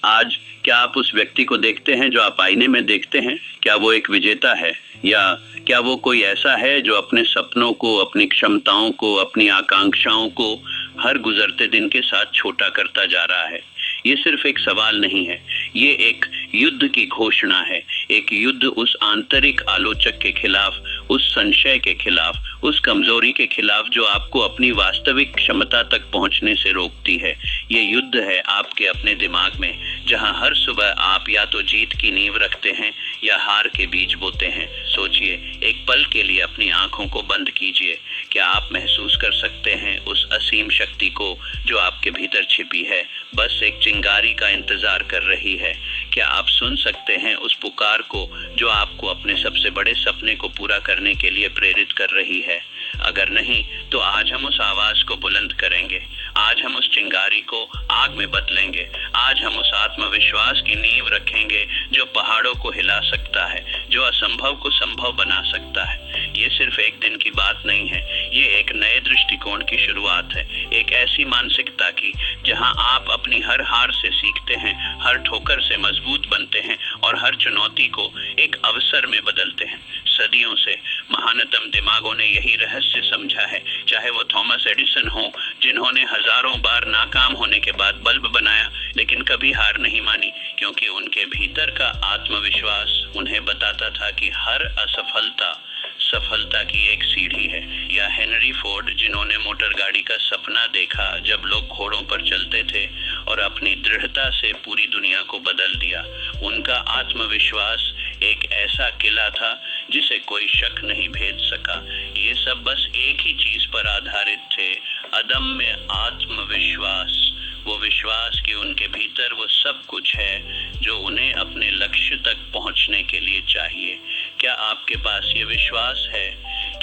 आज क्या आप उस व्यक्ति को देखते हैं जो आप आईने में देखते हैं? क्या वो एक विजेता है, या क्या वो कोई ऐसा है जो अपने सपनों को, अपनी क्षमताओं को, अपनी आकांक्षाओं को हर गुजरते दिन के साथ छोटा करता जा रहा है? ये सिर्फ एक सवाल नहीं है, ये एक युद्ध की घोषणा है। एक युद्ध उस आंतरिक आलोचक के खिलाफ, उस संशय के खिलाफ, उस कमजोरी के खिलाफ जो आपको अपनी वास्तविक क्षमता तक पहुंचने से रोकती है। ये युद्ध है आपके अपने दिमाग में, जहां हर सुबह आप या तो जीत की नींव रखते हैं या हार के बीज बोते हैं। सोचिए, एक पल के लिए अपनी आंखों को बंद कीजिए। क्या आप महसूस कर सकते हैं उस असीम शक्ति को जो आपके भीतर छिपी है, बस एक चिंगारी का इंतजार कर रही है? क्या आप सुन सकते हैं उस पुकार को जो आपको अपने सबसे बड़े सपने को पूरा करने के लिए प्रेरित कर रही है? अगर नहीं, तो आज हम उस आवाज को बुलंद करेंगे। आज हम उस चिंगारी को आग में बदलेंगे। आज हम उस आत्मविश्वास की नींव रखेंगे जो पहाड़ों को हिला सकता है, जो असंभव को संभव बना सकता है। ये सिर्फ एक दिन की बात नहीं है, ये एक नए दृष्टिकोण की शुरुआत है। एक ऐसी मानसिकता की जहां आप अपनी हर हार से सीखते हैं, हर ठोकर से मजबूत बनते हैं और हर चुनौती को एक अवसर में बदलते हैं। सदियों से महानतम दिमागों ने यही रहस्य समझा है, चाहे वो थॉमस एडिसन हो, जिन्होंने हजारों बार नाकाम होने के बाद बल्ब बनाया लेकिन कभी हार नहीं मानी, क्योंकि उनके भीतर का आत्मविश्वास उन्हें बताता था कि हर असफलता सफलता की एक सीढ़ी है। या हेनरी फोर्ड, जिन्होंने मोटर गाड़ी का सपना देखा जब लोग घोड़ों पर चलते थे और अपनी दृढ़ता से पूरी दुनिया को बदल दिया। उनका आत्मविश्वास एक ऐसा किला था जिसे कोई शक नहीं भेद सका। ये सब बस एक ही चीज पर आधारित थे, अदम्य आत्मविश्वास। वो विश्वास कि उनके भीतर वो सब कुछ है जो उन्हें अपने लक्ष्य तक पहुंचने के लिए चाहिए। क्या आपके पास ये विश्वास है?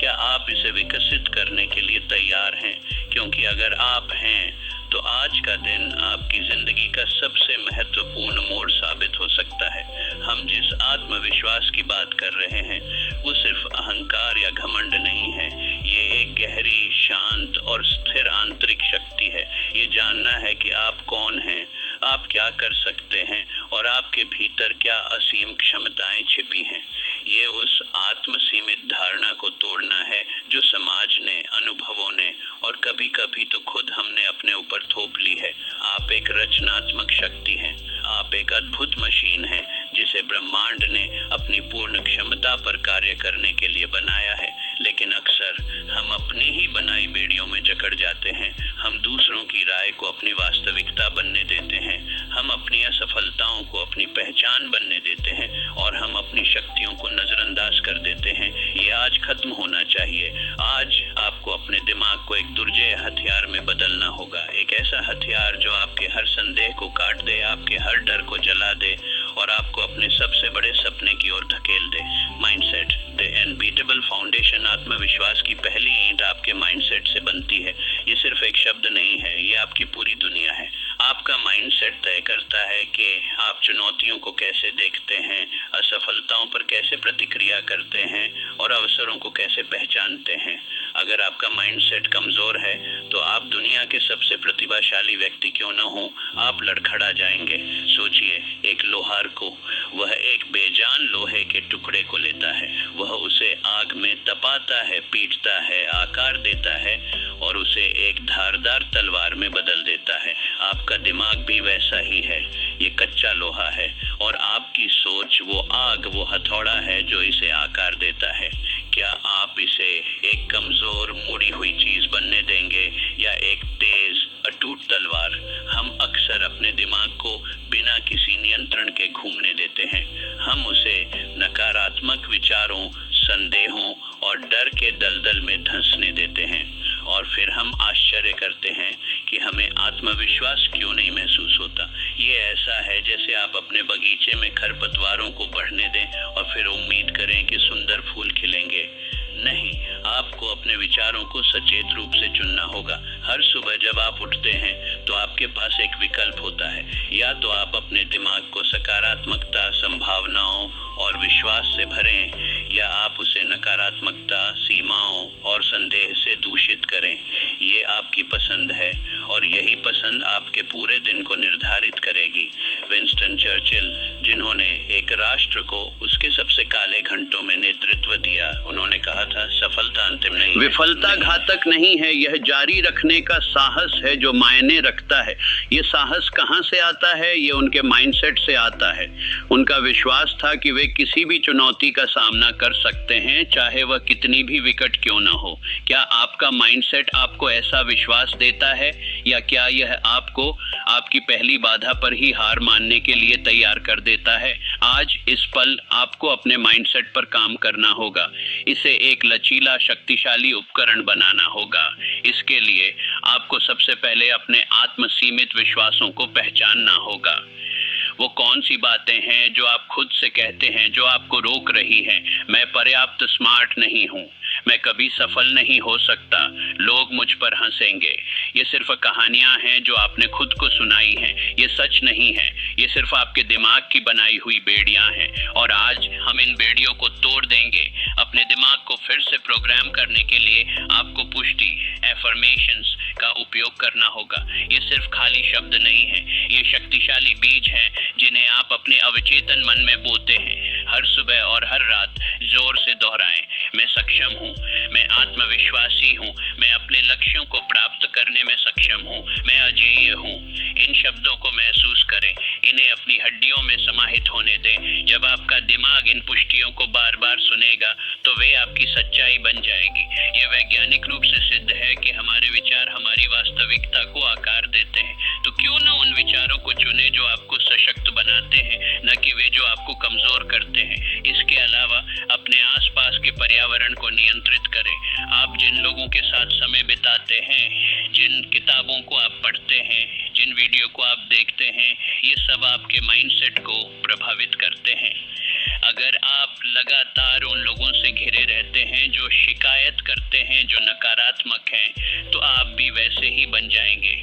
क्या आप इसे विकसित करने के लिए तैयार हैं? क्योंकि अगर आप हैं, तो आज का दिन आपकी जिंदगी का सबसे महत्वपूर्ण मोड़ साबित हो सकता है। हम जिस आत्मविश्वास की बात कर रहे हैं, वो सिर्फ अहंकार या घमंड नहीं है। ये एक गहरी, शांत और स्थिर आंतरिक शक्ति है। ये जानना है कि आप कौन हैं, आप क्या कर सकते हैं और आपके भीतर क्या असीम क्षमताएं छिपी हैं। ये उस आत्म सीमित धारणा को तोड़ना है जो समाज ने, अनुभवों ने और कभी कभी तो खुद हमने अपने ऊपर थोप ली है। आप एक रचनात्मक शक्ति हैं। आप एक अद्भुत मशीन हैं जिसे ब्रह्मांड ने अपनी पूर्ण क्षमता पर कार्य करने के लिए बनाया है। लेकिन अक्सर हम अपनी ही बनाई बेड़ियों में जकड़ जाते हैं। हम दूसरों की राय को अपनी वास्तविकता बनने देते हैं। हम अपनी असफलताओं को अपनी पहचान बनने देते हैं और हम अपनी शक्तियों को नजरअंदाज कर देते हैं। ये आज खत्म होना चाहिए। आज आपको अपने दिमाग को एक दुर्जय हथियार में बदलना होगा। एक ऐसा हथियार जो आपके हर संदेह को काट दे, आपके हर डर को जला दे और आपको अपने सबसे बड़े सपने की ओर धकेल दे। Mindset, the unbeatable foundation. आत्मविश्वास की पहली ईंट आपके माइंडसेट से बनती है। ये सिर्फ एक शब्द नहीं है, ये आपकी पूरी दुनिया है। आपका माइंडसेट तय करता है कि आप चुनौतियों को कैसे देखते हैं, असफलताओं पर कैसे प्रतिक्रिया करते हैं और अवसरों को कैसे पहचानते हैं। अगर आपका माइंडसेट कमजोर है, तो आप दुनिया के सबसे प्रतिभाशाली व्यक्ति क्यों न हो, आप लड़खड़ा जाएंगे। सोचिए, एक लोहार को, वह एक बेजान लोहे के टुकड़े को लेता है, वह उसे आग में तपाता है, पीटता है, आकार देता है और उसे एक धारदार तलवार में बदल देता है। आपका दिमाग भी वैसा ही है। ये कच्चा लोहा है और आपकी सोच वो आग, वो हथौड़ा है जो इसे आकार देता है। क्या आप इसे एक कमजोर, मुड़ी हुई चीज बनने देंगे या एक तेज, अटूट तलवार? हम अक्सर अपने दिमाग को बिना किसी नियंत्रण के घूमने देते हैं। हम उसे नकारात्मक विचारों, संदेहों और डर के दलदल में धंसने देते हैं और फिर हम आश्चर्य करते हैं कि हमें आत्मविश्वास क्यों नहीं महसूस होता। ये ऐसा है जैसे आप अपने बगीचे में खरपतवारों को बढ़ने दें और फिर उम्मीद करें कि सुंदर फूल खिलेंगे। नहीं, आपको अपने विचारों को सचेत रूप से चुनना होगा। हर सुबह जब आप उठते हैं तो आपके पास एक विकल्प होता है। या तो आप अपने दिमाग को सकारात्मकता, संभावनाओं और विश्वास से भरें, या आप उसे नकारात्मकता, सीमाओं और संदेह से दूषित करें। ये आपकी पसंद है और यही पसंद आपके पूरे दिन को निर्धारित करेगी। विंस्टन चर्चिल, जिन्होंने एक राष्ट्र को उसके सबसे काले घंटों में नेतृत्व दिया, उन्होंने कहा था सफलता अंतिम नहीं, विफलता घातक नहीं है, यह जारी रखने का साहस है जो मायने रखता है। ये साहस कहाँ से आता है? ये उनके माइंडसेट से आता है। उनका विश्वास था कि वे किसी भी चुनौती का सामना कर सकते हैं, चाहे वह कितनी भी विकट क्यों न हो। क्या आपका माइंडसेट आपको ऐसा विश्वास देता है, या क्या यह आपको आपकी पहली बाधा पर ही हार मानने के लिए तैयार कर देता है? आज इस पल आपको अपने माइंडसेट पर काम करना होगा। इसे एक लचीला शक्तिशाली उपकरण बनाना होगा। इसके लिए आपको सबसे पहले अपने आत्म सीमित विश्वासों को पहचानना होगा। वो कौन सी बातें हैं जो आप खुद से कहते हैं, जो आपको रोक रही हैं? मैं पर्याप्त स्मार्ट नहीं हूँ, मैं कभी सफल नहीं हो सकता, लोग मुझ पर हंसेंगे। ये सिर्फ कहानियां हैं जो आपने खुद को सुनाई हैं, ये सच नहीं है। ये सिर्फ आपके दिमाग की बनाई हुई बेड़ियां हैं, और आज हम इन बेड़ियों को तोड़ देंगे। अपने दिमाग को फिर से प्रोग्राम करने के लिए आपको पुष्टि, एफर्मेशंस का उपयोग करना होगा। ये सिर्फ खाली शब्द नहीं है, ये शक्तिशाली बीज हैं जिन्हें आप अपने अवचेतन मन में बोते हैं। हर सुबह और हर रात जोर से दोहराएं, मैं सक्षम हूँ, मैं आत्मविश्वासी हूँ, मैं अपने लक्ष्यों को प्राप्त करने में सक्षम हूँ, मैं अजेय हूँ। इन शब्दों को महसूस करें, इन्हें अपनी हड्डियों में समाहित होने दें। जब आपका दिमाग इन पुष्टियों को बार बार सुनेगा तो वे आपकी सच्चाई बन जाएगी। यह वैज्ञानिक रूप से सिद्ध है कि हमारे विचार हमारी वास्तविकता को आकार देते हैं। तो क्यों न उन विचारों को चुने जो आपको सशक्त बनाते हैं, न कि वे जो आपको कमजोर करते हैं। इसके अलावा अपने आसपास के पर्यावरण को नियंत्रित करें। आप जिन लोगों के साथ समय बिताते हैं, जिन किताबों को आप पढ़ते हैं, जिन वीडियो को आप देखते हैं, ये सब आपके माइंडसेट को प्रभावित करते हैं। अगर आप लगातार उन लोगों से घिरे रहते हैं जो शिकायत करते हैं, जो नकारात्मक हैं, तो आप भी वैसे ही बन जाएंगे।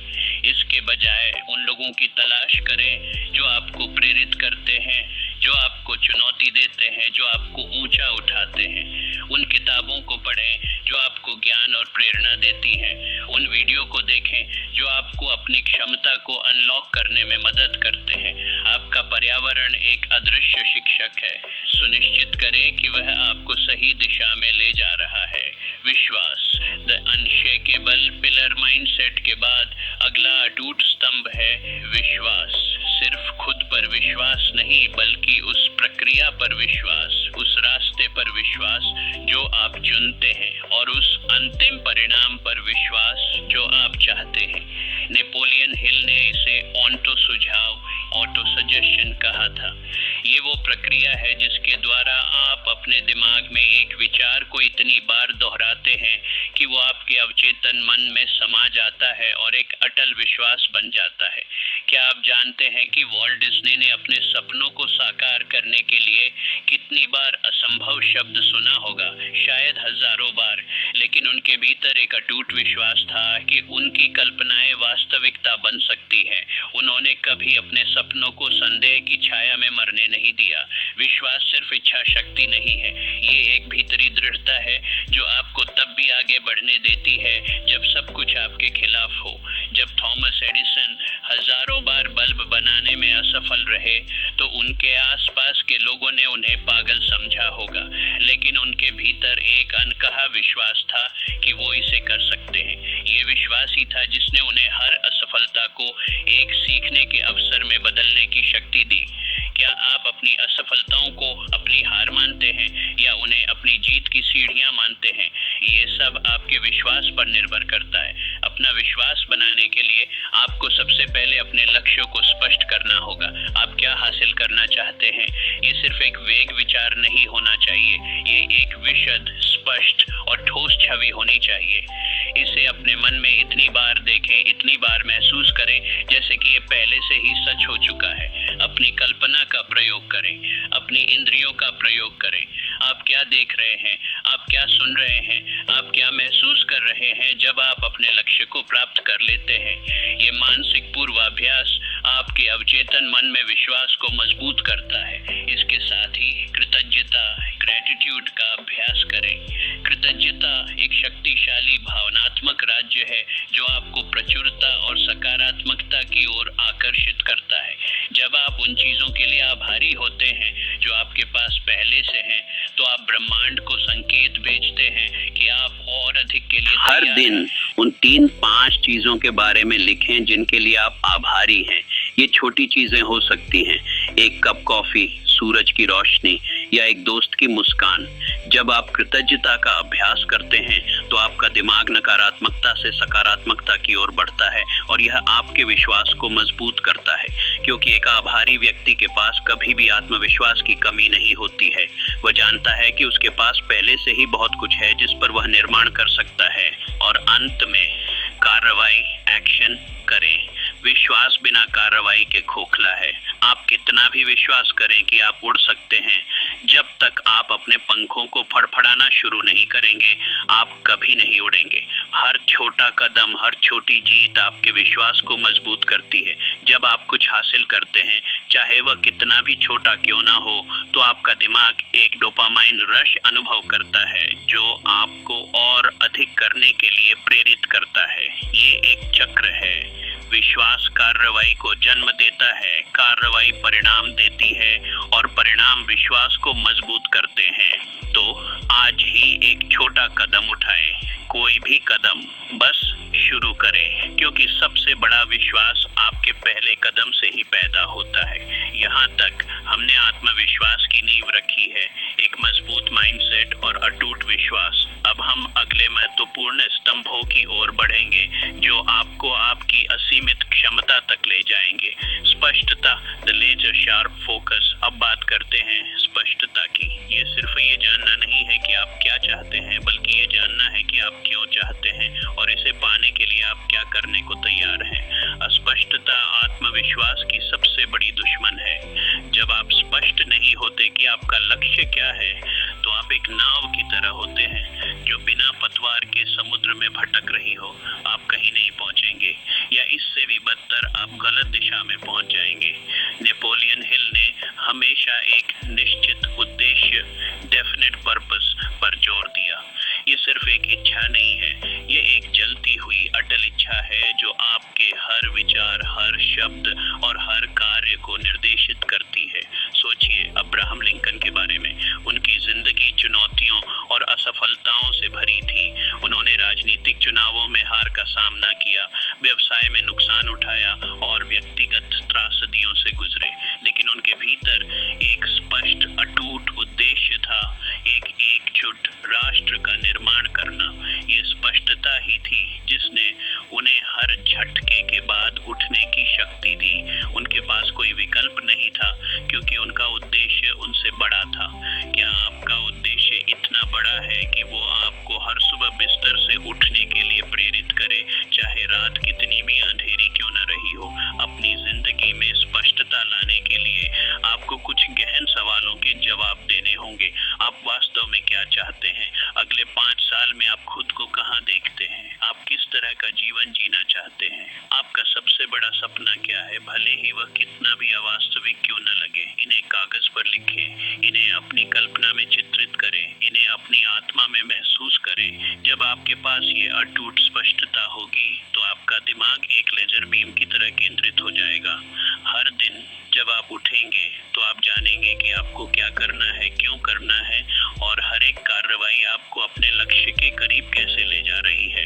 इसके बजाय उन लोगों की तलाश करें जो आपको प्रेरित करते हैं, जो आपको चुनौती देते हैं, जो आपको ऊंचा उठाते हैं। उन किताबों को पढ़ें जो आपको ज्ञान और प्रेरणा देती हैं। उन वीडियो को देखें जो आपको अपनी क्षमता को अनलॉक करने में मदद करते हैं। आपका पर्यावरण एक अदृश्य शिक्षक है। सुनिश्चित करें कि वह आपको सही दिशा में ले जा रहा है। विश्वास, द अनशेकेबल पिलर। माइंडसेट के बाद अगला अटूट स्तंभ है विश्वास। सिर्फ खुद पर विश्वास नहीं, बल्कि उस प्रक्रिया पर विश्वास, उस रास्ते पर विश्वास जो आप चुनते हैं, और उस अंतिम परिणाम पर विश्वास जो आप चाहते हैं। नेपोलियन हिल ने इसे ऑटो सुझाव, ऑटो सजेशन कहा था। ये वो प्रक्रिया है जिसके द्वारा आप अपने दिमाग में एक विचार को इतनी बार दोहराते हैं कि वो आपके अवचेतन मन में समा जाता है और एक अटल विश्वास बन जाता है। क्या आप जानते हैं कि वॉल्ट डिज्नी ने अपने सपनों को साकार करने के लिए कितनी बार असंभव शब्द सुना होगा? शायद हजारों बार। लेकिन उनके भीतर एक अटूट विश्वास था कि उनकी कल्पनाएं वास्तविकता बन सकती हैं। उन्होंने कभी अपने सपनों को संदेह की छाया में मरने नहीं दिया। विश्वास सिर्फ इच्छा शक्ति नहीं है, ये एक भीतरी दृढ़ता है जो आपको तब भी आगे बढ़ने देती है जब सब कुछ आपके खिलाफ हो। जब थॉमस एडिसन हजारों बार बल्ब बनाने में असफल रहे तो उनके आसपास के लोगों ने उन्हें पागल समझा होगा, लेकिन उनके भीतर एक अनकहा विश्वास था कि वो इसे कर सकते हैं। ये विश्वास ही था जिसने उन्हें हर असफलता को एक सीखने के अवसर में बदलने की शक्ति दी। क्या आप अपनी असफलताओं को अपनी हार मानते हैं या उन्हें अपनी जीत की सीढ़ियां मानते हैं? ये सब आपके विश्वास पर निर्भर करता है। अपना विश्वास बनाने के लिए आपको सबसे पहले अपने लक्ष्यों को स्पष्ट करना होगा। आप क्या हासिल करना चाहते हैं? ये सिर्फ एक वेग विचार नहीं होना चाहिए, ये एक विशद, स्पष्ट और ठोस छवि होनी चाहिए। इसे अपने मन में इतनी बार देखें, इतनी बार महसूस करें जैसे कि ये पहले से ही सच हो चुका है। अपनी कल्पना का प्रयोग करें, अपनी इंद्रियों का प्रयोग करें। आप क्या देख रहे हैं? आप क्या सुन रहे हैं? आप क्या महसूस कर रहे हैं जब आप अपने लक्ष्य को प्राप्त कर लेते हैं? ये मानसिक पूर्वाभ्यास आपके अवचेतन मन में विश्वास को मजबूत करता है। इसके साथ ही कृतज्ञता, ग्रेटिट्यूड का अभ्यास करें। कृतज्ञता एक शक्तिशाली भावनात्मक राज्य है जो आपको प्रचुरता और सकारात्मकता की ओर आकर्षित करता है। जब आप उन चीजों के लिए आभारी होते हैं जो आपके पास पहले से हैं, तो आप ब्रह्मांड को संकेत भेजते हैं कि आप और अधिक के लिए हर दिन उन 3-5 चीजों के बारे में लिखें जिनके लिए आप आभारी हैं। ये छोटी चीजें हो सकती हैं, एक कप कॉफी, सूरज की रोशनी या एक दोस्त की मुस्कान। जब आप कृतज्ञता का अभ्यास करते हैं तो आपका दिमाग नकारात्मकता से सकारात्मकता की ओर बढ़ता है और यह आपके विश्वास को मजबूत करता है, क्योंकि एक आभारी व्यक्ति के पास कभी भी आत्मविश्वास की कमी नहीं होती है। वह जानता है कि उसके पास पहले से ही बहुत कुछ है जिस पर वह निर्माण कर सकता है। और अंत में कार्रवाई, एक्शन करें। विश्वास बिना कार्रवाई के खोखला है। आप कितना भी विश्वास करें कि आप उड़ सकते हैं, जब तक आप अपने पंखों को फड़फड़ाना शुरू नहीं करेंगे, आप कभी नहीं उड़ेंगे। हर छोटा कदम, हर छोटी जीत आपके विश्वास को मजबूत करती है। जब आप कुछ हासिल करते हैं, चाहे वह कितना भी छोटा क्यों ना हो, तो आपका दिमाग एक डोपामाइन रश अनुभव करता है जो आपको और अधिक करने के लिए प्रेरित करता है। ये एक चक्र है। विश्वास कार्रवाई को जन्म देता है, कार्रवाई परिणाम देती है और परिणाम विश्वास को मजबूत करते हैं। तो आज ही एक छोटा कदम उठाएं, कोई भी कदम, बस शुरू करें, क्योंकि सबसे बड़ा विश्वास आपके पहले कदम से ही पैदा होता है। यहाँ तक हमने आत्मविश्वास की नींव रखी है, एक मजबूत माइंडसेट और अटूट विश्वास। अब हम अगले महत्वपूर्ण स्तंभों की ओर बढ़ेंगे जो आपको आपकी असीमित क्षमता तक ले जाएंगे। स्पष्टता, द लेजर शार्प फोकस। अब बात करते हैं स्पष्टता की। ये सिर्फ ये जानना नहीं है कि आप क्या चाहते हैं, बल्कि ये जानना है कि आप क्यों चाहते हैं और इसे पाने के लिए आप क्या करने को तैयार हैं। अस्पष्टता आत्मविश्वास की सबसे बड़ी दुश्मन है। जब आप स्पष्ट नहीं होते कि आपका लक्ष्य क्या है, तो आप एक नाव की तरह होते हैं जो बिना पतवार के समुद्र में भटक रही हो। आप कहीं नहीं पहुंचेंगे, या इससे भी बदतर, आप गलत दिशा में पहुंच जाएंगे। नेपोलियन हिल ने हमेशा एक निश्चित उद्देश्य, डेफिनेट पर्पस पर जोर दिया। ये सिर्फ एक इच्छा नहीं है, ये एक जलती हुई अटल इच्छा है जो आपके हर विचार, हर शब्द और हर कार्य को निर्देशित करती है। सोचिए अब्राहम लिंकन के बारे में। उनकी जिंदगी चुनौतियों और असफलताओं से भरी थी। उन्होंने राजनीतिक चुनावों में हार का सामना किया, व्यवसाय में नुकसान उठाया और व्यक्तिगत त्रासदियों से गुजरे, लेकिन उनके भीतर एक स्पष्ट अटूट उद्देश्य था, एक एकजुट राष्ट्र का निर्माण करना। ये स्पष्टता ही थी जिसने उन्हें हर झटके के बाद उठने की शक्ति दी। उनके पास कोई विकल्प नहीं था, क्योंकि उनका उद्देश्य उनसे बड़ा था। क्या आपका उद्देश्य इतना बड़ा है कि वो आपको हर सुबह बिस्तर से उठने के लिए प्रेरित करे, चाहे रात कितनी भी अंधेरी क्यों न रही हो? अपनी जिंदगी में स्पष्टता लाने के लिए आपको कुछ गहन सवालों के जवाब देने होंगे। आप वास्तव में क्या चाहते हैं? अगले 5 साल में आप खुद को कहाँ देखते हैं? आप किस तरह का जीवन जीना चाहते हैं? आपका सबसे बड़ा सपना क्या है, भले ही वह कितना भी अवास्तविक क्यों न लगे? इन्हें कागज पर लिखें, इन्हें अपनी कल्पना में चित्रित करें, इन्हें अपनी आत्मा में महसूस करें। जब आपके पास ये अटूट स्पष्टता होगी, तो आपका दिमाग एक लेजर बीम की तरह केंद्रित हो जाएगा। हर दिन जब आप उठेंगे तो आप जानेंगे कि आपको क्या करना है, क्यों करना है, और हर एक कार्रवाई आपको अपने लक्ष्य के करीब कैसे ले जा रही है।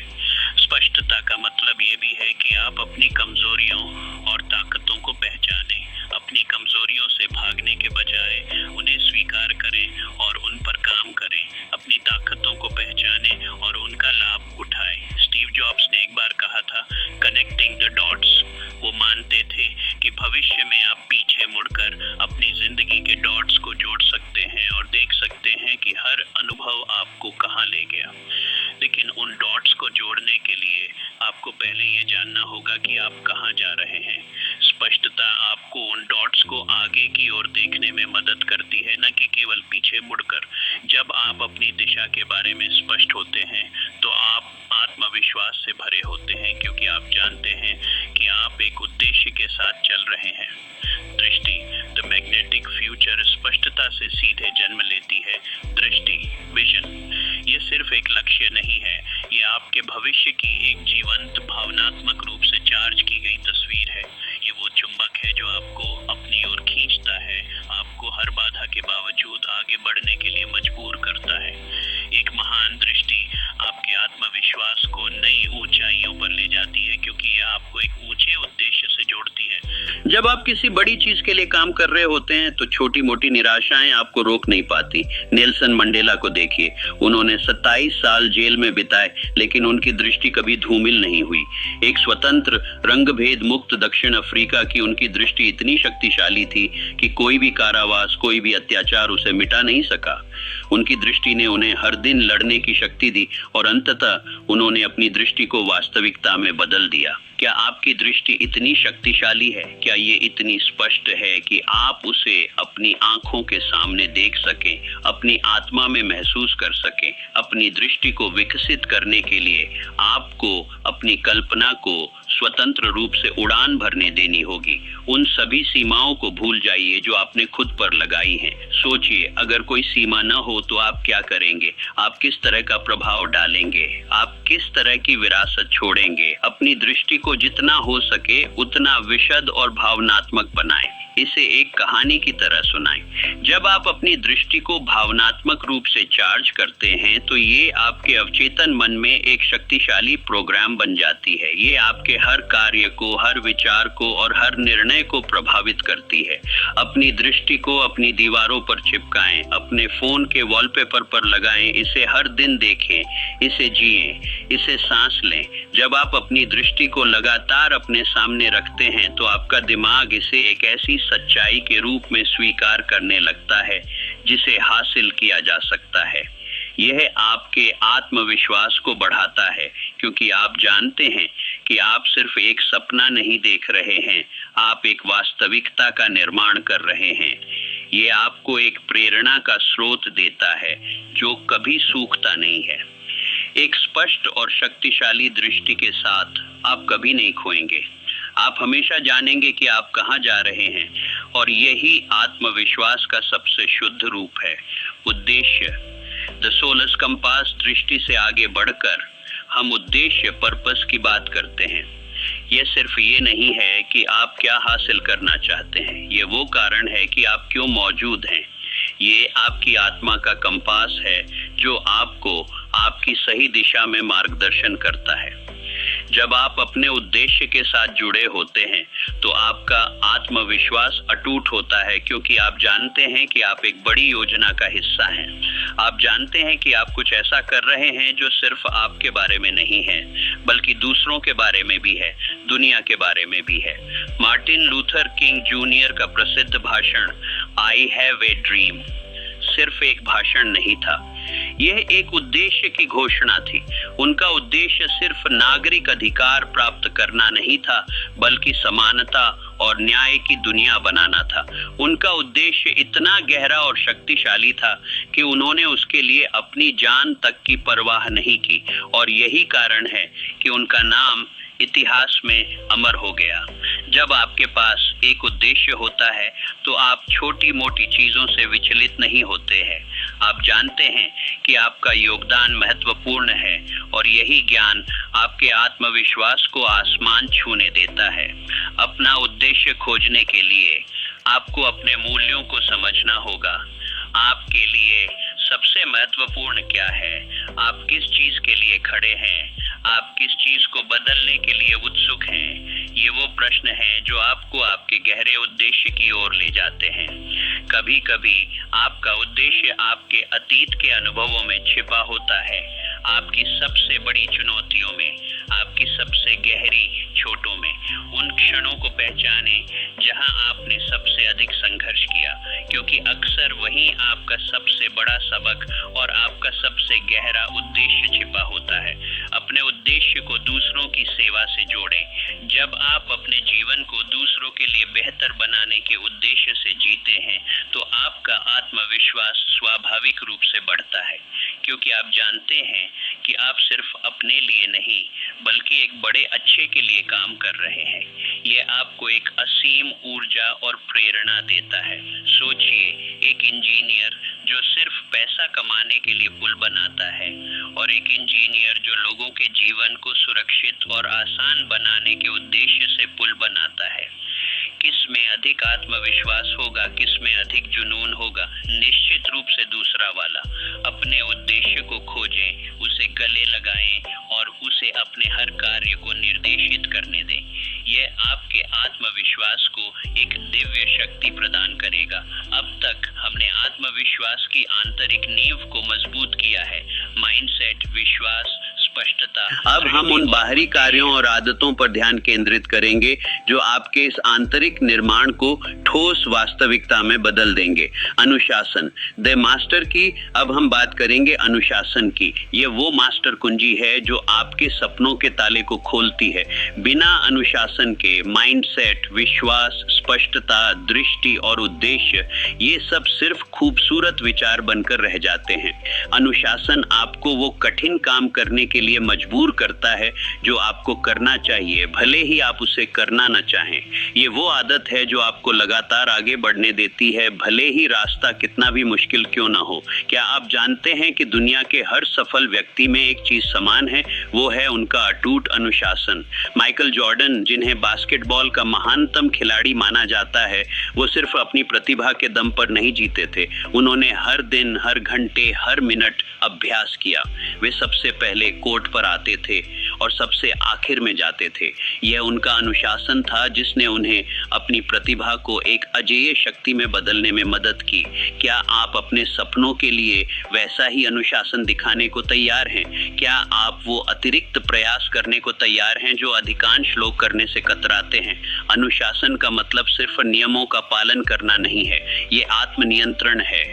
स्पष्टता का मतलब ये भी है कि आप अपनी कमजोरियों और ताकतों को पहचानें। अपनी कमजोरियों से भागने के बजाय उन्हें स्वीकार करें और उन पर काम करें। अपनी ताकतों को पहचानें और उनका लाभ उठाएं। स्टीव जॉब्स ने एक बार कहा था, कनेक्टिंग द डॉट्स। वो मानते थे कि भविष्य में आप पीछे मुड़कर अपनी जिंदगी के डॉट्स को जोड़ सकते हैं और देख सकते हैं कि हर अनुभव आपको कहाँ ले गया। लेकिन उन डॉट्स को जोड़ने के लिए आपको पहले ये जानना होगा कि आप कहाँ जा रहे हैं। स्पष्टता आपको उन डॉट्स को आगे की ओर देखने में मदद करती है, न कि केवल पीछे मुड़कर। जब आप अपनी दिशा के बारे में स्पष्ट होते हैं, तो आप आत्मविश्वास से भरे होते हैं, क्योंकि आप जानते हैं कि आप एक उद्देश्य के साथ चल रहे हैं। दृष्टि, द मैग्नेटिक फ्यूचर, स्पष्टता से सीधे जन्म लेती है। दृष्टि, विजन, ये सिर्फ एक लक्ष्य नहीं है, ये आपके भविष्य की एक जीवंत, भावनात्मक रूप से चार्ज की गई तस्वीर है। ये वो चुंबक है जो आपको अपनी ओर खींचता है, आपको हर बाधा के बावजूद आगे बढ़ने के लिए मजबूर करता है। एक महान दृष्टि आपके आत्मविश्वास को नई ऊंचाइयों पर ले जाती है, क्योंकि यह आपको एक ऊंचे उद्देश्य से जोड़ती है। जब आप किसी बड़ी चीज के लिए काम कर रहे होते हैं तो छोटी मोटी निराशाएं आपको रोक नहीं पाती। नेल्सन मंडेला को देखिए, उन्होंने 27 साल जेल में बिताए, लेकिन उनकी दृष्टि कभी धूमिल नहीं हुई। एक स्वतंत्र, रंगभेद मुक्त दक्षिण अफ्रीका की उनकी दृष्टि इतनी शक्तिशाली थी कि कोई भी कारावास, कोई भी अत्याचार उसे मिटा नहीं सका। उनकी दृष्टि ने उन्हें हर दिन लड़ने की शक्ति दी और अंततः उन्होंने अपनी दृष्टि को वास्तविकता में बदल दिया। क्या आपकी दृष्टि इतनी शक्तिशाली है? क्या ये इतनी स्पष्ट है कि आप उसे अपनी आंखों के सामने देख सकें, अपनी आत्मा में महसूस कर सकें? अपनी दृष्टि को विकसित करने के लिए आपको अपनी कल्पना को स्वतंत्र रूप से उड़ान भरने देनी होगी। उन सभी सीमाओं को भूल जाइए जो आपने खुद पर लगाई हैं। सोचिए, अगर कोई सीमा न हो तो आप क्या करेंगे? आप किस तरह का प्रभाव डालेंगे? आप किस तरह की विरासत छोड़ेंगे? अपनी दृष्टि को जितना हो सके उतना विशद और भावनात्मक बनाएं। इसे एक कहानी की तरह सुनाएं। जब आप अपनी दृष्टि को भावनात्मक रूप से चार्ज करते हैं तो ये आपके अवचेतन मन में एक शक्तिशाली प्रोग्राम बन जाती है। ये आपके हर कार्य को, हर विचार को और हर निर्णय को प्रभावित करती है। अपनी दृष्टि को अपनी दीवारों पर चिपकाएं, अपने फोन के वॉलपेपर पर लगाएं, इसे हर दिन देखें, इसे जिएं, इसे सांस लें। जब आप अपनी दृष्टि को लगातार अपने सामने रखते हैं तो आपका दिमाग इसे एक ऐसी सच्चाई के रूप में स्वीकार करने लगता है जिसे हासिल किया जा सकता है। यह आपके आत्मविश्वास को बढ़ाता है, क्योंकि आप जानते हैं कि आप सिर्फ एक सपना नहीं देख रहे हैं, आप एक वास्तविकता का निर्माण कर रहे हैं। ये आपको एक प्रेरणा का स्रोत देता है जो कभी सूखता नहीं है। एक स्पष्ट और शक्तिशाली दृष्टि के साथ आप कभी नहीं खोएंगे। आप हमेशा जानेंगे कि आप कहाँ जा रहे हैं, और यही आत्मविश्वास का सबसे शुद्ध रूप है। उद्देश्य, द सोलस कंपास, दृष्टि से आगे बढ़कर हम उद्देश्य, पर्पस की बात करते हैं। यह सिर्फ ये नहीं है कि आप क्या हासिल करना चाहते हैं, ये वो कारण है कि आप क्यों मौजूद हैं। ये आपकी आत्मा का कंपास है जो आपको आपकी सही दिशा में मार्गदर्शन करता है। जब आप अपने उद्देश्य के साथ जुड़े होते हैं तो आपका आत्मविश्वास अटूट होता है, क्योंकि आप जानते हैं कि आप एक बड़ी योजना का हिस्सा हैं। आप जानते हैं कि आप कुछ ऐसा कर रहे हैं जो सिर्फ आपके बारे में नहीं है, बल्कि दूसरों के बारे में भी है, दुनिया के बारे में भी है। मार्टिन लूथर किंग जूनियर का प्रसिद्ध भाषण आई हैव ए ड्रीम सिर्फ एक भाषण नहीं था, यह एक उद्देश्य की घोषणा थी। उनका उद्देश्य सिर्फ नागरिक अधिकार प्राप्त करना नहीं था, बल्कि समानता और न्याय की दुनिया बनाना था। उनका उद्देश्य इतना गहरा और शक्तिशाली था कि उन्होंने उसके लिए अपनी जान तक की परवाह नहीं की, और यही कारण है कि उनका नाम इतिहास में अमर हो गया। जब आपके पास एक उद्देश्य होता है तो आप छोटी मोटी चीजों से विचलित नहीं होते हैं। आप जानते हैं कि आपका योगदान महत्वपूर्ण है, और यही ज्ञान आपके आत्मविश्वास को आसमान छूने देता है। अपना उद्देश्य खोजने के लिए आपको अपने मूल्यों को समझना होगा। आपके लिए सबसे महत्वपूर्ण क्या है? आप किस चीज के लिए खड़े हैं? आप किस चीज को बदलने के लिए उत्सुक हैं? ये वो प्रश्न हैं जो आपको आपके गहरे उद्देश्य की ओर ले जाते हैं। कभी कभी आपका उद्देश्य आपके अतीत के अनुभवों में छिपा होता है, आपकी सबसे बड़ी चुनौतियों में, आपकी सबसे गहरी चोटों में। उन क्षणों को पहचाने जहां आपने सबसे अधिक संघर्ष किया, क्योंकि अक्सर वहीं आपका सबसे बड़ा सबक और आपका सबसे गहरा उद्देश्य छिपा होता है। अपने उद्देश्य को दूसरों की सेवा से जोड़ें। जब आप अपने जीवन को दूसरों के लिए बेहतर बनाने के उद्देश्य से जीते हैं तो आपका आत्मविश्वास स्वाभाविक रूप से बढ़ता है, क्योंकि आप जानते हैं कि आप सिर्फ अपने लिए नहीं बल्कि एक बड़े अच्छे के लिए काम कर रहे हैं। ये आपको एक असीम ऊर्जा और प्रेरणा देता है। सोचिए, एक इंजीनियर जो सिर्फ पैसा कमाने के लिए पुल बनाता है और एक इंजीनियर जो लोगों के जीवन को सुरक्षित और आसान बनाने के उद्देश्य से पुल बनाता है। किस में अधिक आत्मविश्वास होगा, किस में अधिक जुनून होगा? निश्चित रूप से दूसरा वाला। अपने उद्देश्य को खोजें, उसे गले लगाएं और उसे अपने हर कार्य को निर्देशित करने दें। यह आपके आत्मविश्वास को एक दिव्य शक्ति प्रदान करेगा। अब तक हमने आत्मविश्वास की आंतरिक नींव को मजबूत किया है। माइंडसेट, विश्वास, स्पष्टता। अब हम उन बाहरी कार्यों और आदतों पर ध्यान केंद्रित करेंगे जो आपके इस आंतरिक निर्माण को ठोस वास्तविकता में बदल देंगे। अनुशासन, द मास्टर की। अब हम बात करेंगे अनुशासन की। ये वो मास्टर कुंजी है जो आपके सपनों के ताले को खोलती है। बिना अनुशासन के माइंडसेट, विश्वास, स्पष्टता, दृष्टि और उद्देश्य, ये सब सिर्फ खूबसूरत विचार बनकर रह जाते हैं। अनुशासन आपको वो कठिन काम करने के लिए मजबूर करता है जो आपको करना चाहिए, भले ही आप उसे करना न चाहें। ये वो आदत है जो आपको लगातार आगे बढ़ने देती है, भले ही रास्ता कितना भी मुश्किल क्यों ना हो। क्या आप जानते हैं कि दुनिया के हर सफल व्यक्ति में एक चीज समान है? वो है उनका अटूट अनुशासन। माइकल जॉर्डन, जिन्हें बास्केटबॉल का महानतम खिलाड़ी माना जाता है, वो सिर्फ अपनी प्रतिभा के दम पर नहीं जीते थे। उन्होंने हर दिन, हर घंटे, हर मिनट अभ्यास किया। वे सबसे पहले कोर्ट पर आते थे और सबसे आखिर में जाते थे। यह उनका अनुशासन था जिसने उन्हें अपनी प्रतिभा को एक अजेय शक्ति में बदलने में मदद की। क्या आप अपने सपनों के लिए वैसा ही अनुशासन दिखाने को तैयार हैं? क्या आप वो अतिरिक्त प्रयास करने को तैयार हैं जो अधिकांश लोग करने से कतराते हैं? अनुशासन का मतलब सिर्फ नियमों का पालन करना नहीं है, ये आत्मनियंत्रण है,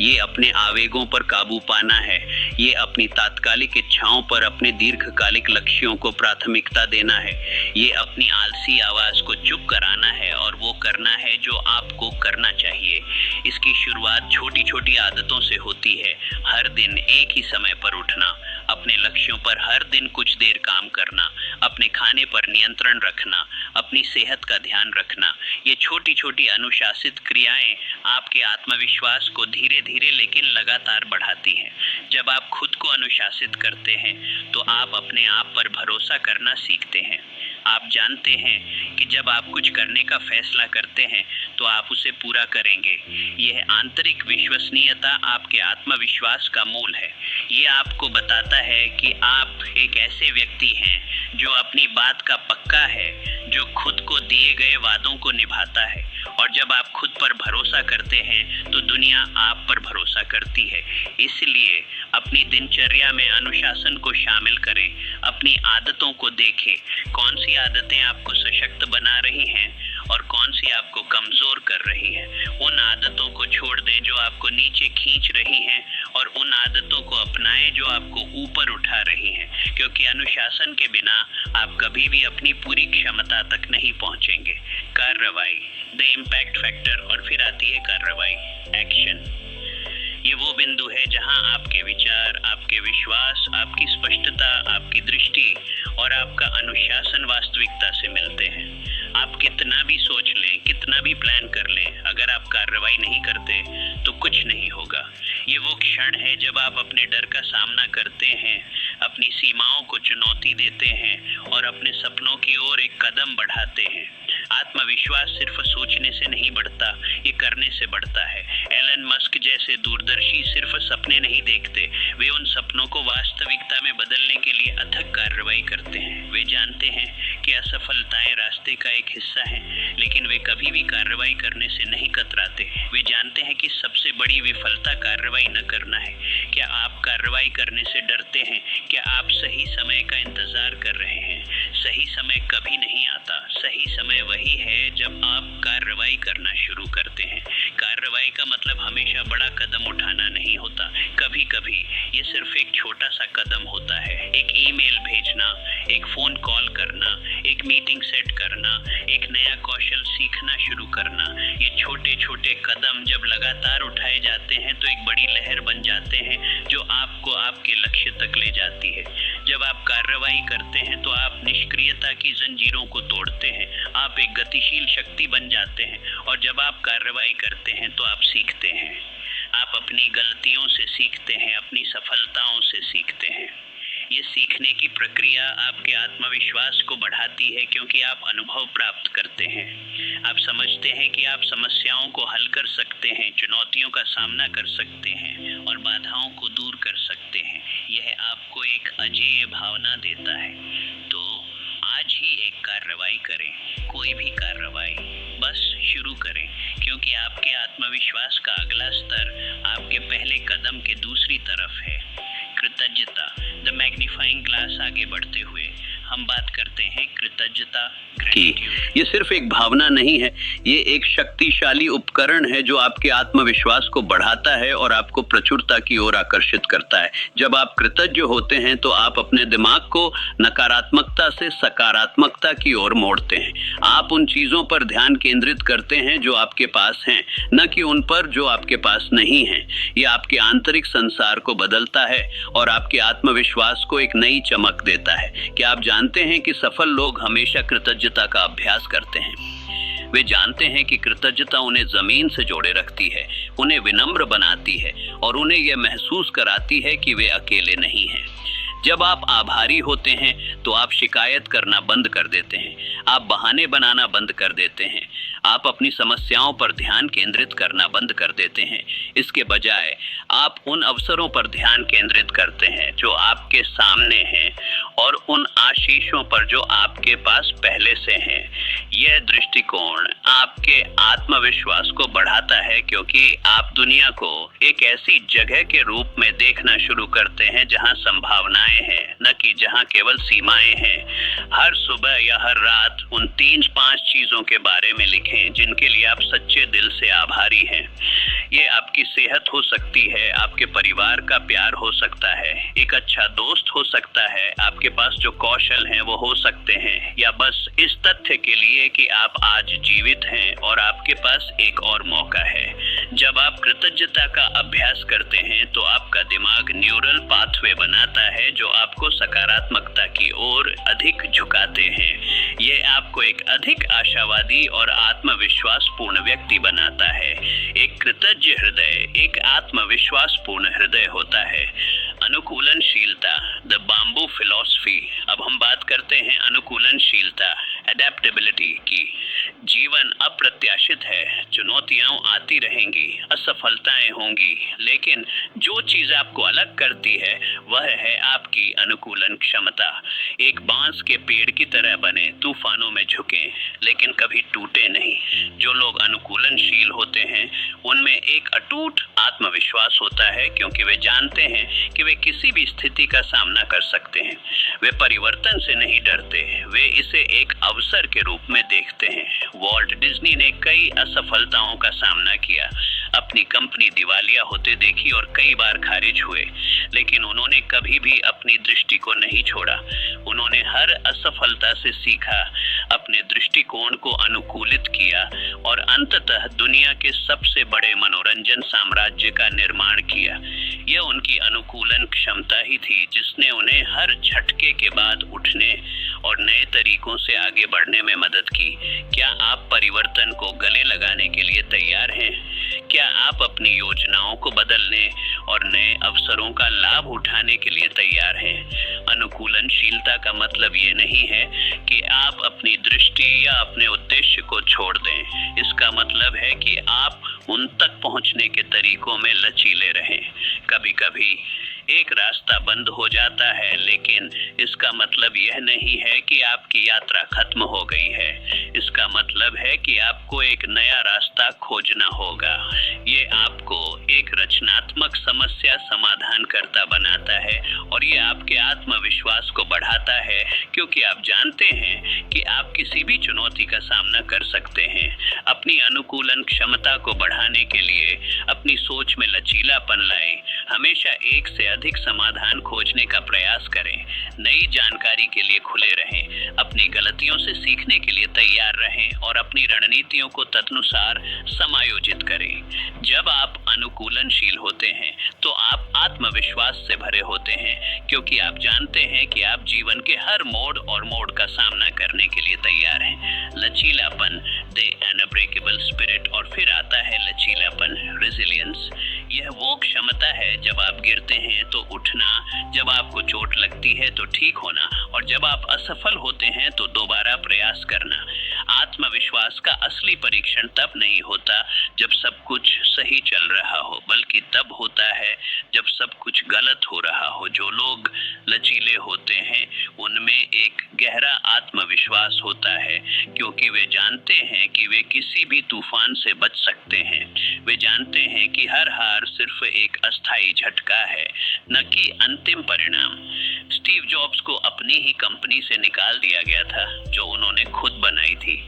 ये अपने आवेगों पर काबू पाना है, ये अपनी तात्कालिक इच्छाओं पर अपने दीर्घकालिक लक्ष्यों को प्राथमिकता देना है, ये अपनी आलसी आवाज को चुप कराना है और वो करना है जो आपको करना चाहिए। इसकी शुरुआत छोटी छोटी आदतों से होती है। हर दिन एक ही समय पर उठना, अपने लक्ष्यों पर हर दिन कुछ देर काम करना, अपने खाने पर नियंत्रण रखना, अपनी सेहत का ध्यान रखना। ये छोटी छोटी अनुशासित क्रियाएं आपके आत्मविश्वास को धीरे धीरे लेकिन लगातार बढ़ाती हैं। जब आप खुद को अनुशासित करते हैं तो आप अपने आप पर भरोसा करना सीखते हैं। आप जानते हैं कि जब आप कुछ करने का फैसला करते हैं तो आप उसे पूरा करेंगे। यह आंतरिक विश्वसनीयता आपके आत्मविश्वास का मूल है। ये आपको बताता है कि आप एक ऐसे व्यक्ति हैं जो अपनी बात का पक्का है, जो खुद को दिए गए वादों को निभाता है। और जब आप खुद पर भरोसा करते हैं तो दुनिया आप पर भरोसा करती है। इसलिए अपनी दिनचर्या में अनुशासन को शामिल करें। अपनी आदतों को देखें, कौन सी आदतें आपको सशक्त बना रही हैं और कौन सी आपको कमजोर कर रही हैं। उन आदतों को छोड़ दें जो आपको नीचे खींच रही हैं और उन आदतों को अपनाएं जो आपको ऊपर उठा रही हैं, क्योंकि अनुशासन के बिना आप कभी भी अपनी पूरी क्षमता तक नहीं पहुंचेंगे। कार्रवाई, द इम्पैक्ट फैक्टर, और फिर आती है कार्रवाई, एक्शन। ये वो बिंदु है जहां आपके विचार, आपके विश्वास, आपकी स्पष्टता, आपकी दृष्टि और आपका अनुशासन वास्तविकता से मिलते हैं। आप कितना भी सोच लें, कितना भी प्लान कर लें, अगर आप कार्रवाई नहीं करते तो कुछ नहीं होगा। ये वो क्षण है जब आप अपने डर का सामना करते हैं, अपनी सीमाओं को चुनौती देते हैं और अपने सपनों की ओर एक कदम बढ़ाते हैं। आत्मविश्वास सिर्फ सोचने से नहीं बढ़ता, ये करने से बढ़ता है। एलन मस्क जैसे दूरदर्शी सिर्फ सपने नहीं देखते, वे उन सपनों को वास्तविकता में बदलने के लिए अथक कार्रवाई करते हैं। वे जानते हैं कि असफलताएं रास्ते का एक हिस्सा है, लेकिन वे कभी भी कार्रवाई करने से नहीं कतराते। वे जानते हैं कि सबसे बड़ी विफलता कार्रवाई न करना है। क्या आप कार्रवाई करने से डरते हैं? क्या आप सही समय का इंतजार कर रहे हैं? सही समय कभी नहीं आता। सही समय वही है जब आप कार्रवाई करना शुरू करते हैं। कार्रवाई का मतलब हमेशा बड़ा कदम उठाना नहीं होता। कभी कभी ये सिर्फ एक छोटा सा कदम होता है। एक ईमेल भेजना, एक फोन कॉल करना, एक मीटिंग सेट करना, एक नया कौशल सीखना शुरू करना, ये छोटे छोटे कदम जब लगातार उठाए जाते हैं तो एक बड़ी लहर बन जाते हैं जो आपको आपके लक्ष्य तक ले जाती है। जब आप कार्रवाई करते हैं तो आप निष्क्रियता की जंजीरों को तोड़ते हैं, आप एक गतिशील शक्ति बन जाते हैं। और जब आप कार्रवाई करते हैं तो आप सीखते हैं, आप अपनी गलतियों से सीखते हैं, अपनी सफलताओं से सीखते हैं। ये सीखने की प्रक्रिया आपके आत्मविश्वास को बढ़ाती है क्योंकि आप अनुभव प्राप्त करते हैं। आप समझते हैं कि आप समस्याओं को हल कर सकते हैं, चुनौतियों का सामना कर सकते हैं और बाधाओं को दूर कर सकते हैं। यह आपको एक अजेय भावना देता है। तो आज ही एक कार्रवाई करें, कोई भी कार्रवाई, बस शुरू करें, क्योंकि आपके आत्मविश्वास का अगला स्तर आपके पहले कदम के दूसरी तरफ है। कृतज्ञता, द मैग्नीफाइंग ग्लास आगे बढ़ते हुए हम बात करते हैं कृतज्ञता की। ये सिर्फ एक भावना नहीं है, ये एक शक्तिशाली उपकरण है जो आपके आत्मविश्वास को बढ़ाता है और आपको प्रचुरता की ओर आकर्षित करता है। जब आप कृतज्ञ होते हैं तो आप अपने दिमाग को नकारात्मकता से सकारात्मकता की ओर मोड़ते हैं। आप उन चीजों पर ध्यान केंद्रित करते हैं जो आपके पास हैं, न कि उन पर जो आपके पास नहीं हैं। ये आपके आंतरिक संसार को बदलता है और आपके आत्मविश्वास को एक नई चमक देता है। क्या आप जानते हैं कि सफल लोग हमेशा कृतज्ञता का अभ्यास करते हैं? वे जानते हैं कि कृतज्ञता उन्हें जमीन से जोड़े रखती है, उन्हें विनम्र बनाती है और उन्हें यह महसूस कराती है कि वे अकेले नहीं हैं। जब आप आभारी होते हैं तो आप शिकायत करना बंद कर देते हैं, आप बहाने बनाना बंद कर देते हैं, आप अपनी समस्याओं पर ध्यान केंद्रित करना बंद कर देते हैं। इसके बजाय आप उन अवसरों पर ध्यान केंद्रित करते हैं जो आपके सामने हैं और उन आशीषों पर जो आपके पास पहले से हैं। यह दृष्टिकोण आपके आत्मविश्वास को बढ़ाता है क्योंकि आप दुनिया को एक ऐसी जगह के रूप में देखना शुरू करते हैं जहां संभावनाएं हैं, न कि जहां केवल सीमाएं हैं। हर सुबह या हर रात उन 3-5 चीजों के बारे में लिखें जिनके लिए आप सच्चे दिल से आभारी हैं। ये आपकी सेहत हो सकती है, आपके परिवार का प्यार हो सकता है, एक अच्छा दोस्त हो सकता है, आपके पास जो कौशल हैं वो हो सकते हैं, या बस इस तथ्य के लिए कि आप आज जीवित हैं और आपके पास एक और मौका है। जब आप कृतज्ञता का अभ्यास करते हैं तो आपका दिमाग न्यूरल पाथवे बनाता है जो आपको सकारात्मकता की ओर अधिक झुकाते हैं। ये आपको एक अधिक आशावादी और आत्मविश्वासपूर्ण व्यक्ति बनाता है। एक कृतज्ञ हृदय एक आत्मविश्वासपूर्ण हृदय होता है। अनुकूलनशीलता, द बाम्बू फिलॉसफी। अब हम बात करते हैं अनुकूलनशीलता, एडेप्टेबिलिटी की। जीवन अप्रत्याशित है, चुनौतियां आती रहेंगी, असफलताएं होंगी, लेकिन जो चीज आपको अलग करती है वह है आपकी अनुकूलन क्षमता। एक बांस के पेड़ की तरह बने, तूफानों में झुकें लेकिन कभी टूटे नहीं। जो लोग अनुकूलनशील होते हैं उनमें एक अटूट आत्मविश्वास होता है क्योंकि वे जानते हैं कि वे किसी भी स्थिति का सामना कर सकते हैं। वे परिवर्तन से नहीं डरते, वे इसे एक अवसर के रूप में देखते हैं। वॉल्ट डिज्नी ने कई असफलताओं का सामना किया, अपनी कंपनी दिवालिया होते देखी और कई बार खारिज हुए, लेकिन उन्होंने कभी भी अपनी दृष्टि को नहीं छोड़ा। उन्होंने हर असफलता से सीखा, अपने दृष्टिकोण को अनुकूलित किया और अंततः दुनिया के सबसे बड़े मनोरंजन साम्राज्य का निर्माण किया। यह उनकी अनुकूलन क्षमता ही थी जिसने उन्हें हर झटके के बाद उठने और नए तरीकों से आगे बढ़ने में मदद की। क्या आप परिवर्तन को गले लगाने के लिए तैयार हैं? क्या आप अपनी योजनाओं को बदलने और नए अवसरों का लाभ उठाने के लिए तैयार हैं? अनुकूलनशीलता का मतलब ये नहीं है कि आप अपनी दृष्टि या अपने उद्देश्य को छोड़ दें। इसका मतलब है कि आप उन तक पहुंचने के तरीकों में लचीले रहें। कभी-कभी एक रास्ता बंद हो जाता है, लेकिन इसका मतलब यह नहीं है कि आपकी यात्रा खत्म हो गई है। इसका मतलब है कि आपको एक नया रास्ता खोजना होगा। ये आपको एक रचनात्मक समस्या समाधानकर्ता बनाता है और ये आपके आत्मविश्वास को बढ़ाता है क्योंकि आप जानते हैं कि आप किसी भी चुनौती का सामना कर सकते हैं। अपनी अनुकूलन क्षमता को बढ़ाने के लिए अपनी सोच में लचीलापन लाएं। हमेशा एक से अधिक समाधान खोजने का प्रयास करें, नई जानकारी के लिए खुले रहें, अपनी गलतियों से सीखने के लिए तैयार रहें और अपनी रणनीतियों को तदनुसार समायोजित करें। जब आप अनुकूलनशील होते हैं तो आप आत्मविश्वास से भरे होते हैं, क्योंकि आप जानते हैं कि आप जीवन के हर मोड़ का सामना करने के लिए तैयार हैं। लचीलापन, द अनब्रेकेबल स्पिरिट, और फिर आता है लचीलापन, रेजिलियंस। यह वो क्षमता है जब आप गिरते हैं तो उठना, जब आपको चोट लगती है तो ठीक होना, और जब आप असफल होते हैं तो दोबारा प्रयास करना। आत्मविश्वास का असली परीक्षण तब नहीं होता जब सब कुछ सही चल रहा हो, बल्कि तब होता है जब सब कुछ गलत हो रहा हो। जो लोग लचीले होते हैं उनमें एक गहरा आत्मविश्वास होता है, क्योंकि वे जानते हैं कि वे किसी भी तूफान से बच सकते हैं। वे जानते हैं कि हर हार सिर्फ एक अस्थायी झटका है, न कि अंतिम परिणाम। स्टीव जॉब्स को अपनी ही कंपनी से निकाल दिया गया था जो उन्होंने खुद बनाई थी।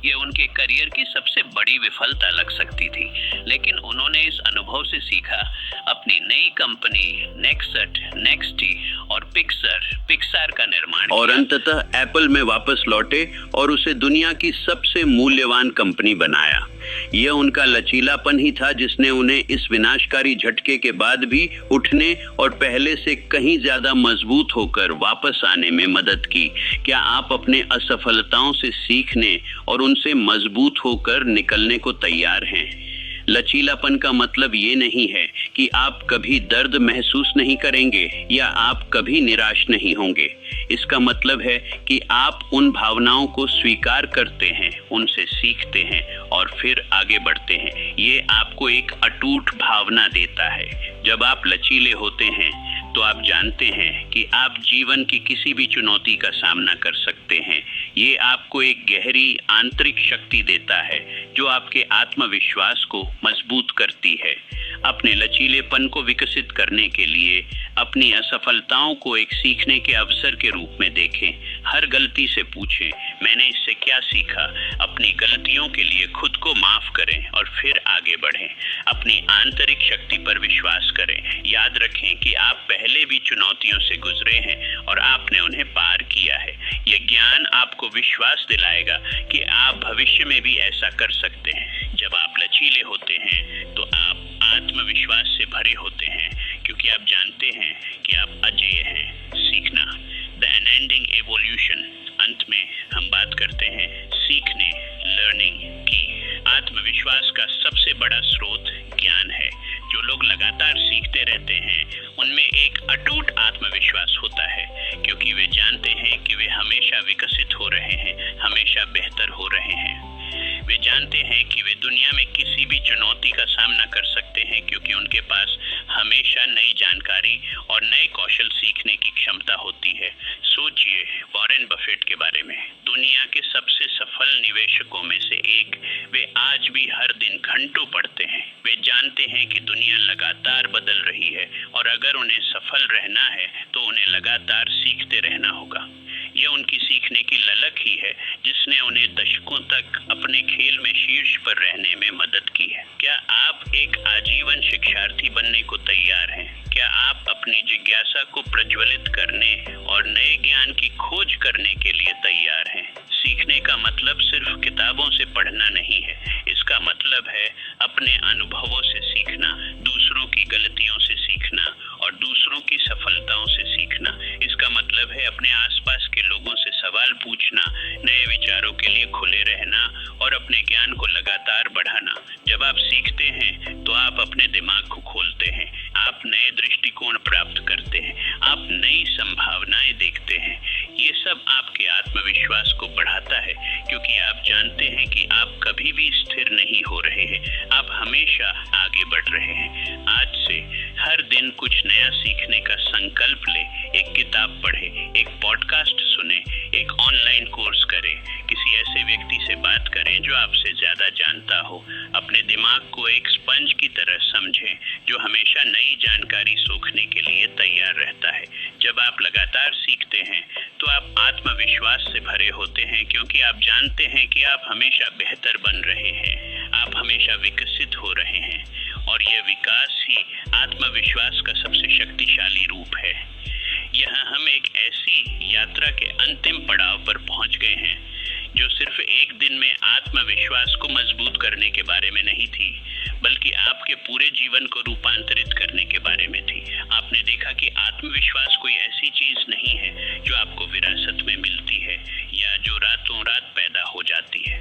ये उनके करियर की सबसे बड़ी विफलता लग सकती थी, लेकिन उन्होंने इस अनुभव से सीखा। अपनी नई कंपनी नेक्सट, नेक्स्टी और पिक्सार का निर्माण और अंततः एप्पल में वापस लौटे और उसे दुनिया की सबसे मूल्यवान कंपनी बनाया। यह उनका लचीलापन ही था जिसने उन्हें इस विनाशकारी झटके के बाद भी उठने और पहले से कहीं ज्यादा मजबूत होकर वापस आने में मदद की। क्या आप अपने असफलताओं से सीखने और उनसे मजबूत होकर निकलने को तैयार हैं? लचीलापन का मतलब ये नहीं है कि आप कभी दर्द महसूस नहीं करेंगे या आप कभी निराश नहीं होंगे। इसका मतलब है कि आप उन भावनाओं को स्वीकार करते हैं, उनसे सीखते हैं और फिर आगे बढ़ते हैं। ये आपको एक अटूट भावना देता है। जब आप लचीले होते हैं तो आप जानते हैं कि आप जीवन की किसी भी चुनौती का सामना कर सकते हैं। ये आपको एक गहरी आंतरिक शक्ति देता है जो आपके आत्मविश्वास को मजबूत करती है। अपने लचीलेपन को विकसित करने के लिए अपनी असफलताओं को एक सीखने के अवसर के रूप में देखें। हर गलती से पूछें, मैंने इससे क्या सीखा? अपनी गलतियों के लिए खुद को माफ करें और फिर आगे बढ़ें। अपनी आंतरिक शक्ति पर विश्वास करें। याद रखें कि आप पहले भी चुनौतियों से गुजरे हैं और आपने उन्हें पार किया है। यह ज्ञान आपको विश्वास दिलाएगा कि आप भविष्य में भी ऐसा कर सकते हैं। जब आप लचीले होते हैं तो आप आत्मविश्वास से भरे होते हैं, क्योंकि आप जानते हैं कि आप अजेय हैं। सीखना, द अनएंडिंग एवोल्यूशन। अंत में हम बात करते हैं सीखने, लर्निंग की। आत्मविश्वास का सबसे बड़ा स्रोत ज्ञान है। जो लोग लगातार सीखते रहते हैं उनमें एक अटूट आत्मविश्वास होता है, क्योंकि वे जानते हैं कि वे हमेशा विकसित हो रहे हैं, हमेशा बेहतर हो रहे हैं। वे जानते हैं कि वे दुनिया में किसी भी चुनौती का सामना कर सकते हैं, क्योंकि उनके पास हमेशा नई जानकारी और नए कौशल सीखने की क्षमता होती है। सोचिए वॉरेन बफेट के बारे में, दुनिया के सबसे सफल निवेशकों में से एक। वे आज भी हर दिन घंटों पढ़ते हैं। वे जानते हैं कि दुनिया लगातार बदल रही है और अगर उन्हें सफल रहना है तो उन्हें लगातार सीखते रहना होगा। यह उनकी सीखने की ललक ही है जिसने उन्हें दशकों तक अपने खेल में शीर्ष पर रहने में मदद की है। क्या आप एक आजीवन शिक्षार्थी बनने को तैयार हैं? क्या आप अपनी जिज्ञासा को प्रज्वलित करने और नए ज्ञान की खोज करने के लिए तैयार हैं? सीखने का मतलब सिर्फ किताबों से पढ़ना नहीं है। इसका मतलब है अपने अनुभवों से सीखना, दूसरों की गलतियों से सीखना और दूसरों की सफलताओं से सीखना। इसका मतलब है अपने आसपास के लोगों से सवाल पूछना, नए विचारों के लिए खुले रहना और अपने ज्ञान को लगातार बढ़ाना। जब आप सीखते हैं तो आप अपने दिमाग को खोलते हैं, आप नए दृष्टिकोण प्राप्त करते हैं, आप नई संभावनाएं देखते हैं। ये सब आपके आत्मविश्वास को बढ़ाता है, क्योंकि आप जानते हैं कि आप कभी भी स्थिर नहीं हो रहे हैं, आप हमेशा आगे बढ़ रहे हैं। आज से हर दिन कुछ नया सीखने का संकल्प ले। एक किताब पढ़े, एक पॉडकास्ट सुने, एक ऑनलाइन कोर्स करें, किसी ऐसे व्यक्ति से बात करें जो आपसे ज्यादा जानता हो। अपने दिमाग को एक स्पंज की तरह समझें जो हमेशा नई जानकारी सोखने के लिए तैयार रहता है। जब आप लगातार सीखते हैं तो आप आत्मविश्वास से भरे होते हैं, क्योंकि आप जानते हैं कि आप हमेशा बेहतर बन रहे हैं, आप हमेशा विकसित हो रहे हैं। और यह विकास ही आत्मविश्वास का सबसे शक्तिशाली रूप है। यहाँ हम एक ऐसी यात्रा के अंतिम पड़ाव पर पहुँच गए हैं जो सिर्फ एक दिन में आत्मविश्वास को मजबूत करने के बारे में नहीं थी, बल्कि आपके पूरे जीवन को रूपांतरित करने के बारे में थी। आपने देखा कि आत्मविश्वास कोई ऐसी चीज नहीं है जो आपको विरासत में मिलती है या जो रातों रात पैदा हो जाती है।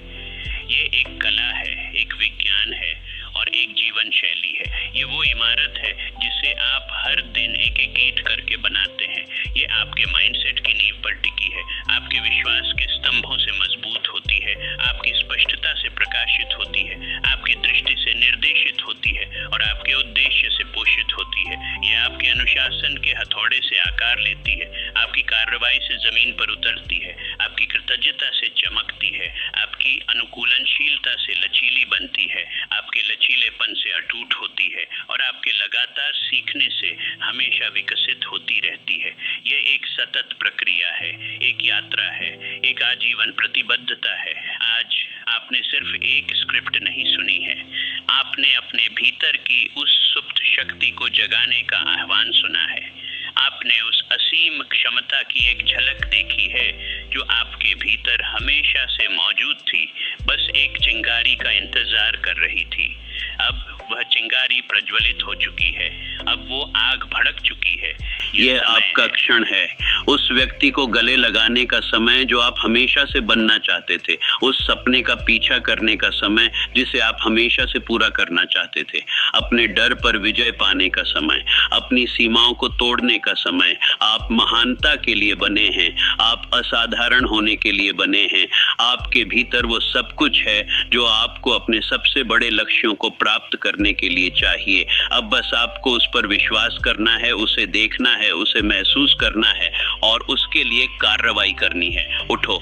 ये एक कला है, एक विज्ञान है और एक जीवन शैली है। ये वो इमारत है जिसे आप हर दिन एक एक ईंट करके बनाते हैं। ये आपके माइंडसेट की नींव पर टिकी है, आपके विश्वास के स्तंभों से मजबूत होती है, आपकी स्पष्टता से प्रकाशित होती है, आपकी दृष्टि से निर्देशित होती है और आपके उद्देश्य से पोषित होती है। ये आपके अनुशासन के हथौड़े से आकार लेती है, आपकी कार्रवाई से जमीन पर उतरती है, आपकी कृतज्ञता से चमकती है, आपकी अनुकूलनशीलता से लचीली बनती है, आपके लचीलेपन से अटूट होती है और आपके लगातार सीखने से हमेशा विकसित होती रहती है। ये एक सतत प्रक्रिया है, एक यात्रा है, एक आजीवन प्रतिबद्धता है। आज आपने सिर्फ एक स्क्रिप्ट नहीं सुनी है, आपने अपने भीतर की उस सुप्त शक्ति को जगाने का आह्वान सुना है। आपने उस असीम क्षमता की एक झलक देखी है जो आपके भीतर हमेशा से मौजूद थी, बस एक चिंगारी का इंतजार कर रही थी। अब वह चिंगारी प्रज्वलित हो चुकी है, अब वो आग भड़क चुकी है। ये आपका क्षण है, उस व्यक्ति को गले लगाने का समय जो आप हमेशा से बनना चाहते थे, उस सपने का पीछा करने का समय जिसे आप हमेशा से पूरा करना चाहते थे, अपने डर पर विजय पाने का समय, अपनी सीमाओं को तोड़ने का समय। आप महानता के लिए बने हैं, आप असाधारण होने के लिए बने हैं। आपके भीतर वो सब कुछ है जो आपको अपने सबसे बड़े लक्ष्यों को प्राप्त करने के लिए चाहिए। अब बस आपको उस पर विश्वास करना है, उसे देखना है, उसे महसूस करना है और उसके लिए कार्रवाई करनी है। उठो,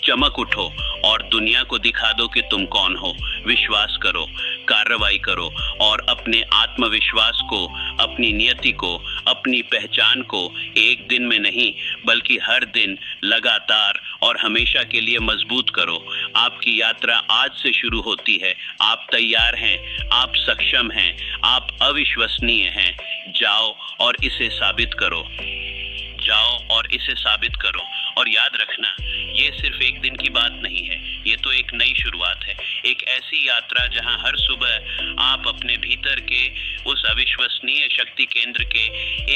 चमक उठो और दुनिया को दिखा दो कि तुम कौन हो। विश्वास करो, कार्रवाई करो और अपने आत्मविश्वास को, अपनी नियति को, अपनी पहचान को एक दिन में नहीं बल्कि हर दिन लगातार और हमेशा के लिए मजबूत करो। आपकी यात्रा आज से शुरू होती है। आप तैयार हैं, आप सक्षम हैं, आप अविश्वसनीय हैं। जाओ और इसे साबित करो, जाओ और इसे साबित करो। और याद रखना, ये सिर्फ एक दिन की बात नहीं है, ये तो एक नई शुरुआत है, एक ऐसी यात्रा जहां हर सुबह आप अपने भीतर के उस अविश्वसनीय शक्ति केंद्र के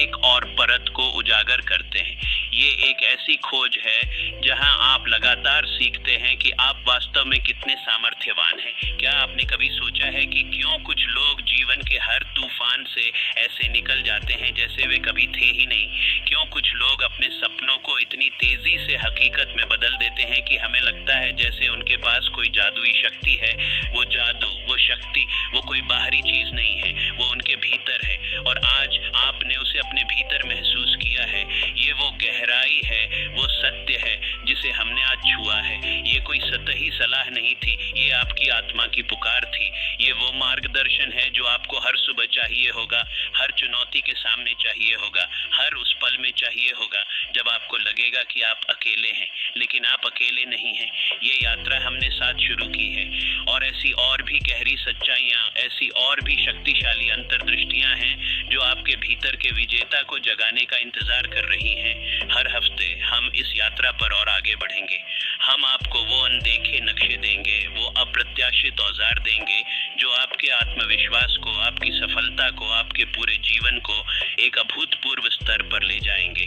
एक और परत को उजागर करते हैं। ये एक ऐसी खोज है जहां आप लगातार सीखते हैं कि आप वास्तव में कितने सामर्थ्यवान हैं। क्या आपने कभी सोचा है कि क्यों कुछ लोग जीवन के हर तूफान से ऐसे निकल जाते हैं जैसे वे कभी थे ही नहीं? क्यों कुछ लोग अपने सपनों को इतनी तेजी से हकीकत में बदल देते हैं कि हमें लगता है जैसे उनके पास कोई जादुई शक्ति है? वो जादू, वो शक्ति, वो कोई बाहरी चीज नहीं है, वो उनके भीतर है और आज आपने उसे अपने भीतर महसूस किया है। ये वो गहराई है, वो सत्य है जिसे हमने आज छुआ है। ये कोई सतही सलाह नहीं थी, ये आपकी आत्मा की पुकार थी। ये वो मार्गदर्शन है जो आपको हर सुबह चाहिए होगा, हर चुनौती के सामने चाहिए होगा, हर उस पल में चाहिए होगा जब आपको लगेगा कि आप अकेले हैं, लेकिन आप अकेले नहीं हैं। ये यात्रा हमने साथ शुरू की है और ऐसी और भी गहरी सच्चाइयाँ, ऐसी और भी शक्तिशाली अंतर्दृष्टियाँ हैं जो आपके भीतर के विजेता को जगाने का इंतजार कर रही हैं। हर हफ्ते हम इस यात्रा पर और आगे बढ़ेंगे। हम आपको वो अनदेखे नक्शे देंगे, वो अप्रत्याशित औजार देंगे जो आपके आत्मविश्वास को, आपकी सफलता को, आपके पूरे जीवन को एक अभूतपूर्व स्तर पर ले जाएंगे।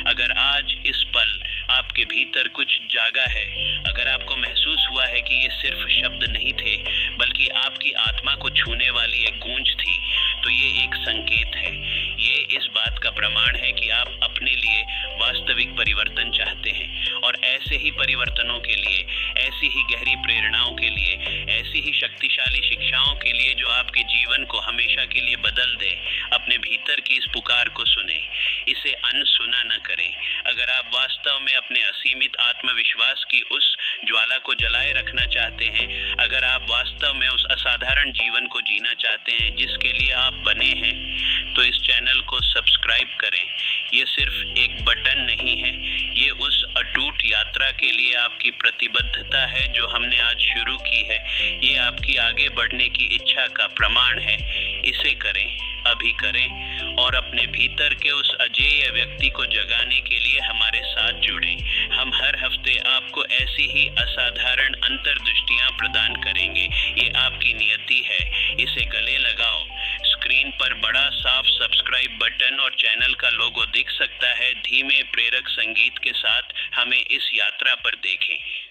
अगर आज इस पल आपके भीतर कुछ जागा है, अगर आपको महसूस हुआ है कि ये सिर्फ शब्द नहीं थे बल्कि आपकी आत्मा को छूने वाली एक गूंज थी, तो ये एक संकेत है। ये इस बात का प्रमाण है कि आप अपने लिए वास्तविक परिवर्तन चाहते हैं और ऐसे ही परिवर्तनों के लिए, ऐसी ही गहरी प्रेरणाओं के लिए, ऐसी ही शक्तिशाली शिक्षाओं के लिए जो आपके जीवन को हमेशा के लिए बदल दे, अपने भीतर की इस पुकार को सुने, इसे अनसुना न करें। अगर आप वास्तव में अपने असीमित आत्मविश्वास की उस ज्वाला को जलाए रखना चाहते हैं, अगर आप वास्तव में उस असाधारण जीवन को जीना चाहते हैं जिसके लिए आप बने हैं, तो इस चैनल को सब्सक्राइब करें। ये सिर्फ एक बटन नहीं है, ये उस अटूट यात्रा के लिए आपकी प्रतिबद्धता है जो हमने आज शुरू की है। ये आपकी आगे बढ़ने की इच्छा का प्रमाण है। इसे करें, अभी करें और अपने भीतर के उस अजेय व्यक्ति को जगाने के लिए हमारे साथ जुड़ें। हम हर हफ्ते आपको ऐसी ही असाधारण अंतर्दृष्टियां प्रदान करेंगे। ये आपकी नियति है, इसे गले लगाओ। स्क्रीन पर बड़ा साफ सब्सक्राइब बटन और चैनल का लोगो दिख सकता है। धीमे प्रेरक संगीत के साथ हमें इस यात्रा पर देखें।